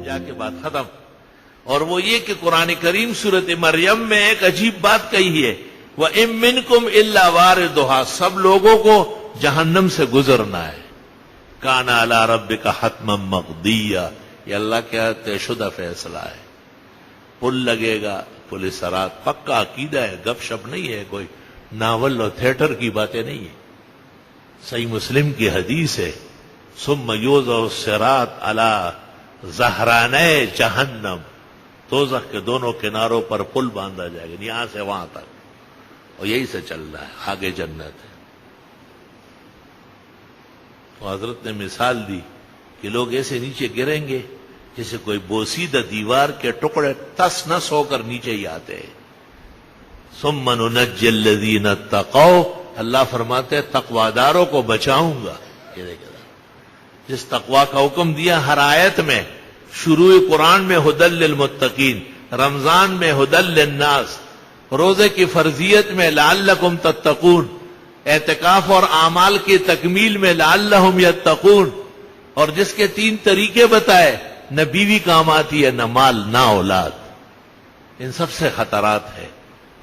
جا کے بات ختم. اور وہ یہ کہ قرآن کریم سورۃ مریم میں ایک عجیب بات کہی ہے، وَإِن مِّنكُمْ إِلَّا وَارِدُهَا، سب لوگوں کو جہنم سے گزرنا ہے. کان علی ربک حتما مقضیا، یہ اللہ کا طے شدہ فیصلہ ہے. پل لگے گا، پل صراط، پکا عقیدہ ہے، گپ شپ نہیں ہے، کوئی ناول اور تھیٹر کی باتیں نہیں ہے. صحیح مسلم کی حدیث ہے، ثم یوضع الصراط علی ظہرانِ جہنم، دوزخ کے دونوں کناروں پر پل باندھا جائے گا، یہاں سے وہاں تک، اور یہی سے چل رہا ہے، آگے جنت ہے. تو حضرت نے مثال دی کہ لوگ ایسے نیچے گریں گے جیسے کوئی بوسیدہ دیوار کے ٹکڑے تس نس ہو کر نیچے ہی آتے ہیں. ثم ننجی الذین اتقوا، اللہ فرماتے ہیں تقواداروں کو بچاؤں گا. یہ دیکھیں جس تقوی کا حکم دیا ہر آیت میں، شروع قرآن میں ھدی للمتقین، رمضان میں ھدی للناس، روزے کی فرضیت میں لعلکم تتقون، اعتکاف اور اعمال کی تکمیل میں لعلہم یتقون، اور جس کے 3 طریقے بتائے، نہ بیوی کام آتی ہے، نہ مال، نہ اولاد. ان سب سے خطرات ہے.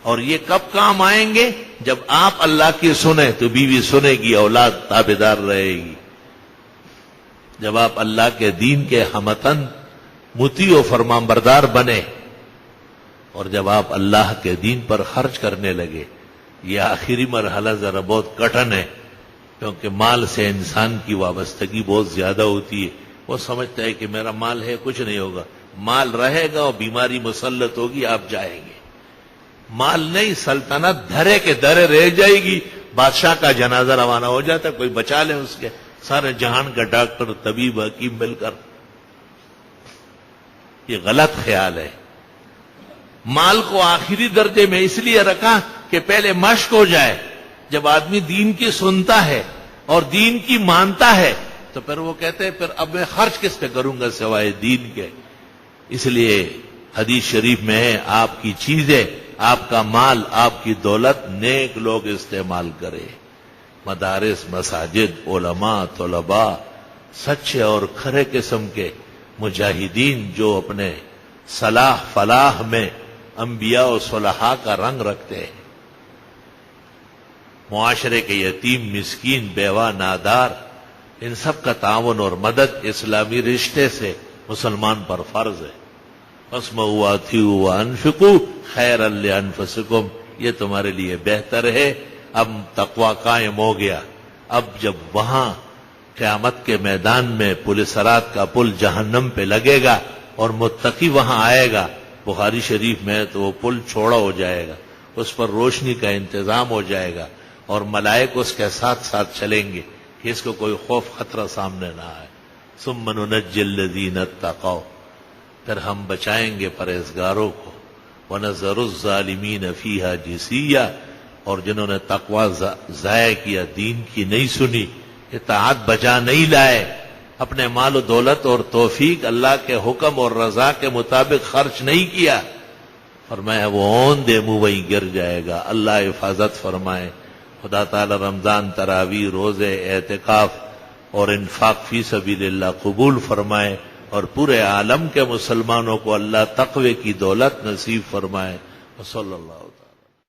اور یہ کب کام آئیں گے؟ جب آپ اللہ کی سنیں تو بیوی سنے گی، اولاد تابعدار رہے گی. جب آپ اللہ کے دین کے ہمتن مطیع و فرمانبردار بنے، اور جب آپ اللہ کے دین پر خرچ کرنے لگے. یہ آخری مرحلہ ذرا بہت کٹھن ہے، کیونکہ مال سے انسان کی وابستگی بہت زیادہ ہوتی ہے. وہ سمجھتا ہے کہ میرا مال ہے، کچھ نہیں ہوگا. مال رہے گا اور بیماری مسلط ہوگی، آپ جائیں گے. مال نہیں، سلطنت دھرے کے درے رہ جائے گی. بادشاہ کا جنازہ روانہ ہو جاتا ہے، کوئی بچا لے اس کے، سارے جہان کا ڈاکٹر، طبیب، حکیم مل کر. یہ غلط خیال ہے. مال کو آخری درجے میں اس لیے رکھا کہ پہلے مشق ہو جائے. جب آدمی دین کی سنتا ہے اور دین کی مانتا ہے تو پھر وہ کہتے ہیں پھر اب میں خرچ کس پہ کروں گا سوائے دین کے. اس لیے حدیث شریف میں ہے، آپ کی چیزیں، آپ کا مال، آپ کی دولت نیک لوگ استعمال کرے. مدارس، مساجد، علماء، طلباء، سچے اور کھرے قسم کے مجاہدین جو اپنے صلاح فلاح میں انبیاء و صلحاء کا رنگ رکھتے ہیں. معاشرے کے یتیم، مسکین، بیوہ، نادار، ان سب کا تعاون اور مدد اسلامی رشتے سے مسلمان پر فرض ہے. وَاسْمَعُوا وَأَطِیعُوا وَأَنفِقُوا خَیْرًا لِأَنفُسِکُمْ، یہ تمہارے لیے بہتر ہے. اب تقوی قائم ہو گیا. اب جب وہاں قیامت کے میدان میں پل صراط کا پل جہنم پہ لگے گا اور متقی وہاں آئے گا، بخاری شریف میں تو وہ پل چھوڑا ہو جائے گا، اس پر روشنی کا انتظام ہو جائے گا، اور ملائک اس کے ساتھ ساتھ چلیں گے کہ اس کو کوئی خوف خطرہ سامنے نہ آئے. ثم ننجی الذین اتقوا، پھر ہم بچائیں گے پرہیزگاروں کو. ونذر الظالمین فیہا جثیا، اور جنہوں نے تقوی ضائع کیا، دین کی نہیں سنی، اطاعت بجا نہیں لائے، اپنے مال و دولت اور توفیق اللہ کے حکم اور رضا کے مطابق خرچ نہیں کیا، فرمایا وہ اوندے منہ وہیں گر جائے گا. اللہ حفاظت فرمائے. خدا تعالی رمضان، تراویح، روزے، اعتکاف اور انفاق فی سبیل اللہ قبول فرمائے، اور پورے عالم کے مسلمانوں کو اللہ تقوی کی دولت نصیب فرمائے. صلی اللہ علیہ وسلم.